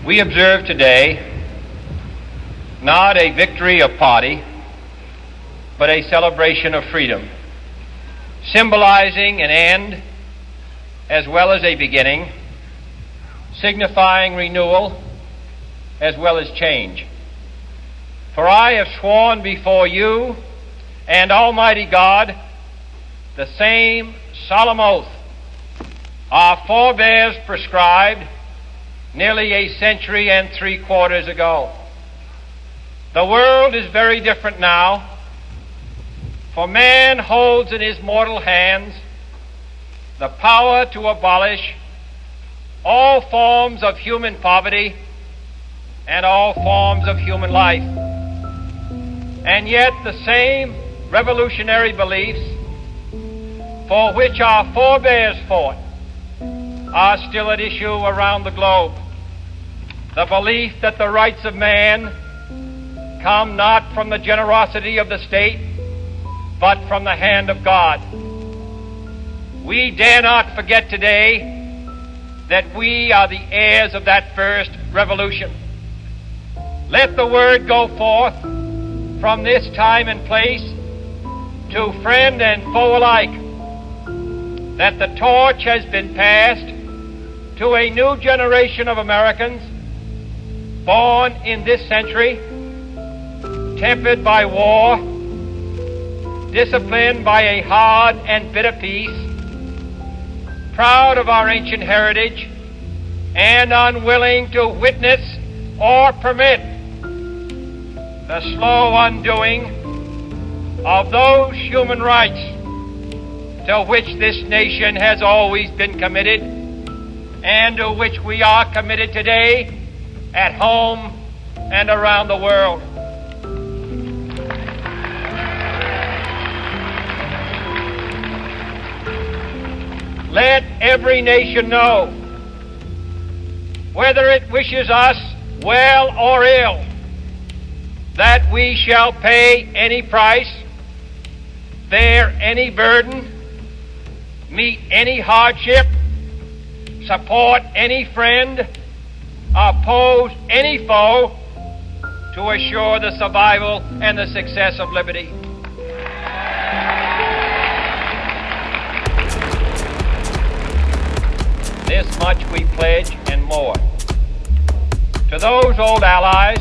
We observe today not a victory of party, but a celebration of freedom, symbolizing an end as well as a beginning, signifying renewal as well as change. For I have sworn before you and Almighty God the same solemn oath our forebears prescribed nearly a century and 3/4 ago. The world is very different now, for man holds in his mortal hands the power to abolish all forms of human poverty and all forms of human life. And yet the same revolutionary beliefs for which our forebears fought are still at issue around the globe. The belief that the rights of man come not from the generosity of the state, but from the hand of God. We dare not forget today that we are the heirs of that first revolution. Let the word go forth from this time and place to friend and foe alike that the torch has been passed to a new generation of Americans born in this century, tempered by war, disciplined by a hard and bitter peace, proud of our ancient heritage, and unwilling to witness or permit the slow undoing of those human rights to which this nation has always been committed and to which we are committed today at home and around the world. Let every nation know, whether it wishes us well or ill, that we shall pay any price, bear any burden, meet any hardship, support any friend, oppose any foe to assure the survival and the success of liberty. This much we pledge and more. To those old allies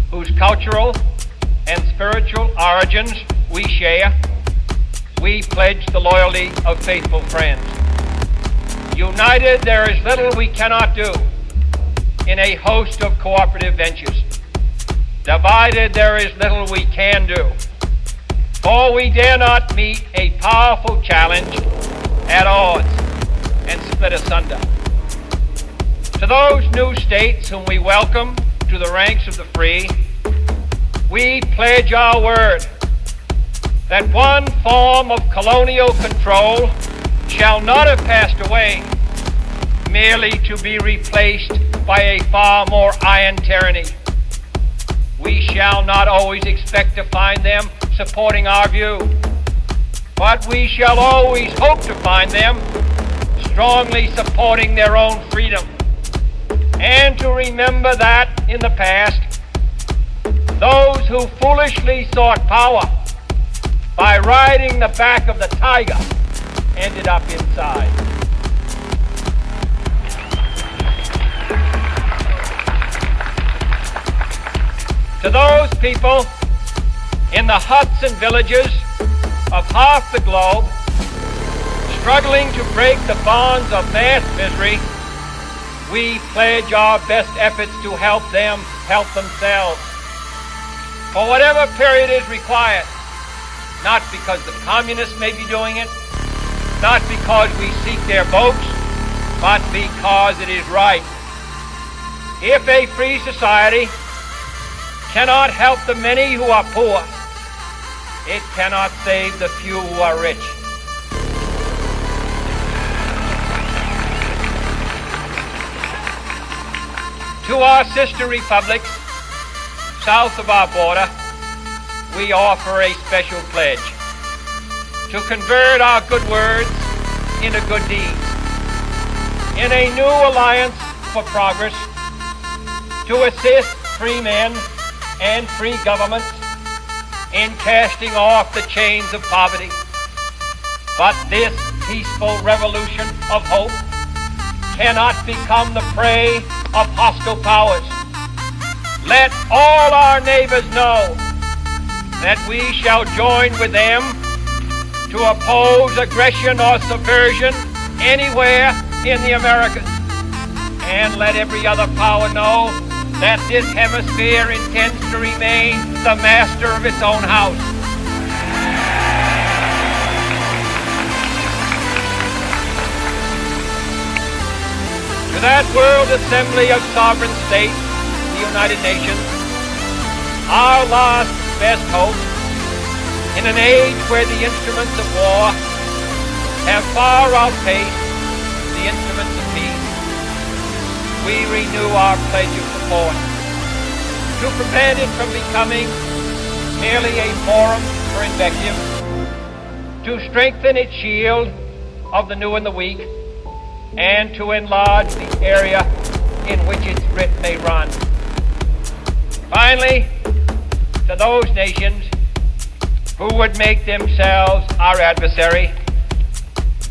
whose cultural and spiritual origins we share, we pledge the loyalty of faithful friends. United, there is little we cannot do in a host of cooperative ventures. Divided, there is little we can do, for we dare not meet a powerful challenge at odds and split asunder. To those new states whom we welcome to the ranks of the free, we pledge our word that one form of colonial control shall not have passed away, merely to be replaced by a far more iron tyranny. We shall not always expect to find them supporting our view, but we shall always hope to find them strongly supporting their own freedom, and to remember that in the past, those who foolishly sought power by riding the back of the tiger ended up inside. To those people in the huts and villages of half the globe struggling to break the bonds of mass misery, we pledge our best efforts to help them help themselves for whatever period is required, not because the communists may be doing it, not because we seek their votes, but because it is right. If a free society cannot help the many who are poor, it cannot save the few who are rich. To our sister republics south of our border, we offer a special pledge to convert our good words into good deeds. In a new alliance for progress, to assist free men and free governments in casting off the chains of poverty. But this peaceful revolution of hope cannot become the prey of hostile powers. Let all our neighbors know that we shall join with them to oppose aggression or subversion anywhere in the Americas. And let every other power know that this hemisphere intends to remain the master of its own house. To that World Assembly of Sovereign States, the United Nations, our last best hope, in an age where the instruments of war have far outpaced the instruments of peace, we renew our pledge of support to prevent it from becoming merely a forum for invective, to strengthen its shield of the new and the weak, and to enlarge the area in which its writ may run. Finally, to those nations who would make themselves our adversary,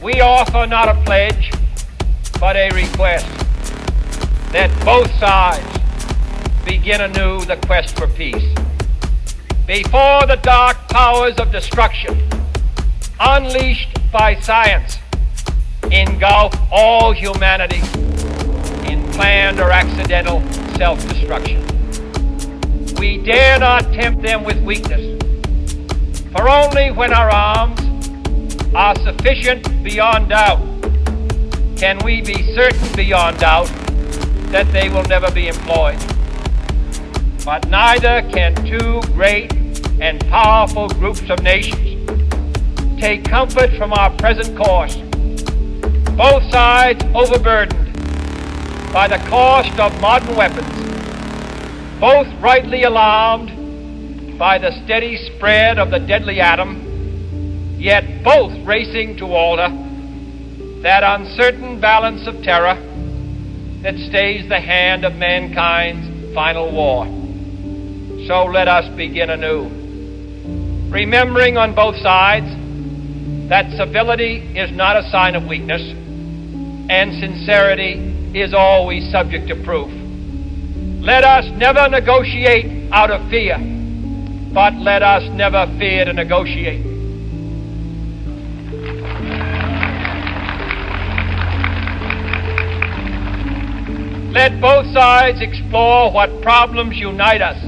we offer not a pledge, but a request that both sides begin anew the quest for peace. Before the dark powers of destruction, unleashed by science, engulf all humanity in planned or accidental self-destruction. We dare not tempt them with weakness, for only when our arms are sufficient beyond doubt can we be certain beyond doubt that they will never be employed. But neither can two great and powerful groups of nations take comfort from our present course, both sides overburdened by the cost of modern weapons, both rightly alarmed by the steady spread of the deadly atom, yet both racing to alter that uncertain balance of terror that stays the hand of mankind's final war. So let us begin anew, remembering on both sides that civility is not a sign of weakness, and sincerity is always subject to proof. Let us never negotiate out of fear, but let us never fear to negotiate. Let both sides explore what problems unite us,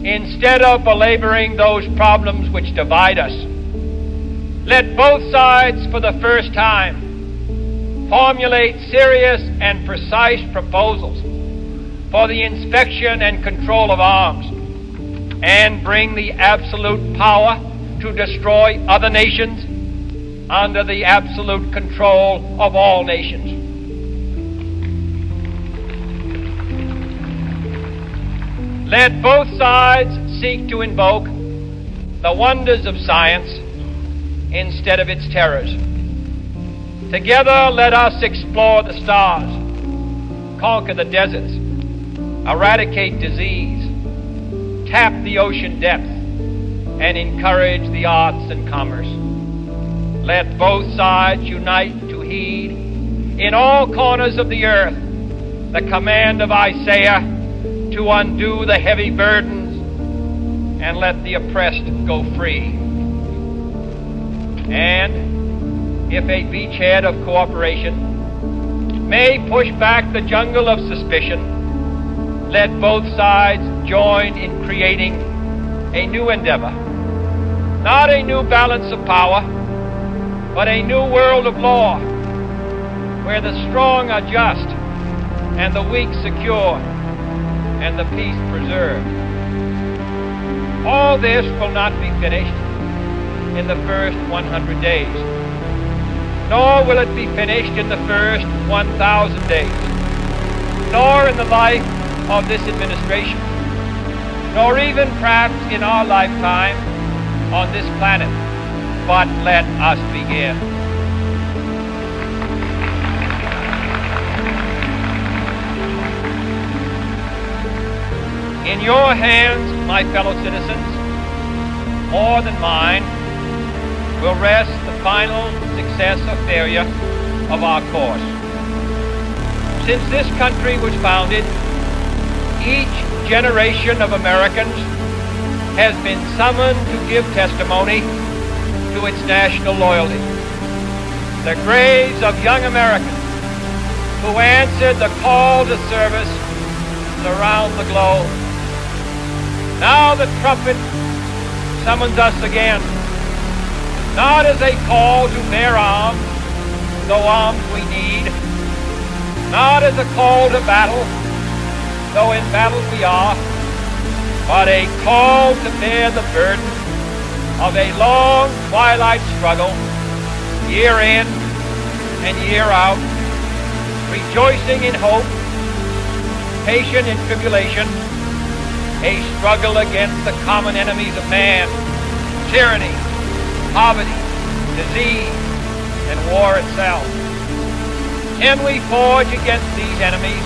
instead of belaboring those problems which divide us. Let both sides, for the first time, formulate serious and precise proposals for the inspection and control of arms, and bring the absolute power to destroy other nations under the absolute control of all nations. Let both sides seek to invoke the wonders of science instead of its terrors. Together, let us explore the stars, conquer the deserts, eradicate disease, tap the ocean depths, and encourage the arts and commerce. Let both sides unite to heed in all corners of the earth the command of Isaiah to undo the heavy burdens and let the oppressed go free. And if a beachhead of cooperation may push back the jungle of suspicion, let both sides join in creating a new endeavor, not a new balance of power, but a new world of law, where the strong are just and the weak secure, and the peace preserved. All this will not be finished in the first 100 days, nor will it be finished in the first 1,000 days, nor in the life of this administration, nor even perhaps in our lifetime on this planet. But let us begin. In your hands, my fellow citizens, more than mine, will rest the final success or failure of our course. Since this country was founded, each generation of Americans has been summoned to give testimony to its national loyalty. The graves of young Americans who answered the call to service surround the globe. Now the trumpet summons us again, not as a call to bear arms, though arms we need, not as a call to battle, though in battle we are, but a call to bear the burden of a long twilight struggle, year in and year out, rejoicing in hope, patient in tribulation, a struggle against the common enemies of man, tyranny, poverty, disease, and war itself. Can we forge against these enemies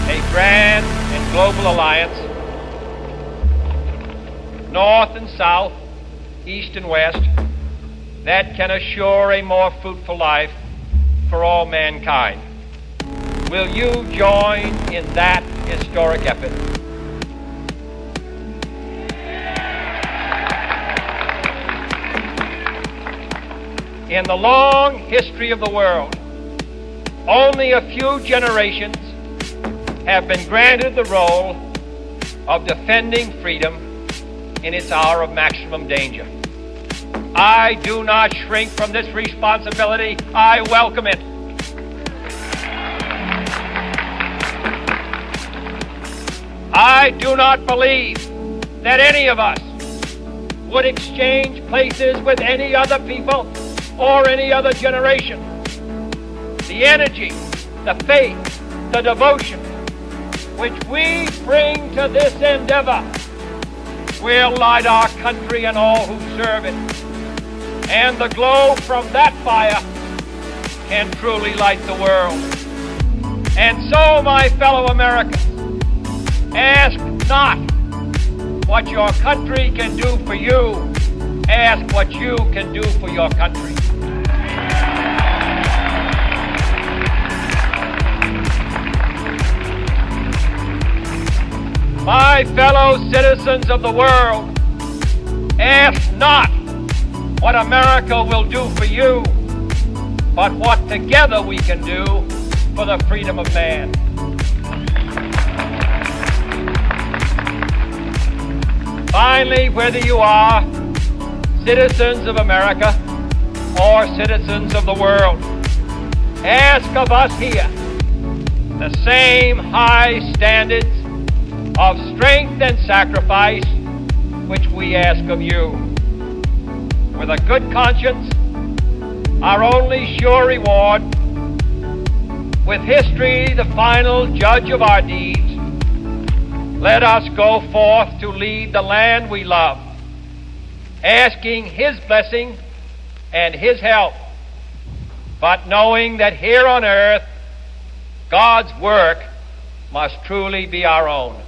a grand and global alliance, north and south, east and west, that can assure a more fruitful life for all mankind? Will you join in that historic effort? In the long history of the world, only a few generations have been granted the role of defending freedom in its hour of maximum danger. I do not shrink from this responsibility. I welcome it. I do not believe that any of us would exchange places with any other people or any other generation. The energy, the faith, the devotion which we bring to this endeavor will light our country and all who serve it. And the glow from that fire can truly light the world. And so, my fellow Americans, ask not what your country can do for you. Ask what you can do for your country. My fellow citizens of the world, ask not what America will do for you, but what together we can do for the freedom of man. Finally, whether you are citizens of America or citizens of the world, ask of us here the same high standards of strength and sacrifice which we ask of you. With a good conscience, our only sure reward, with history the final judge of our deeds, let us go forth to lead the land we love, asking His blessing and His help, but knowing that here on earth, God's work must truly be our own.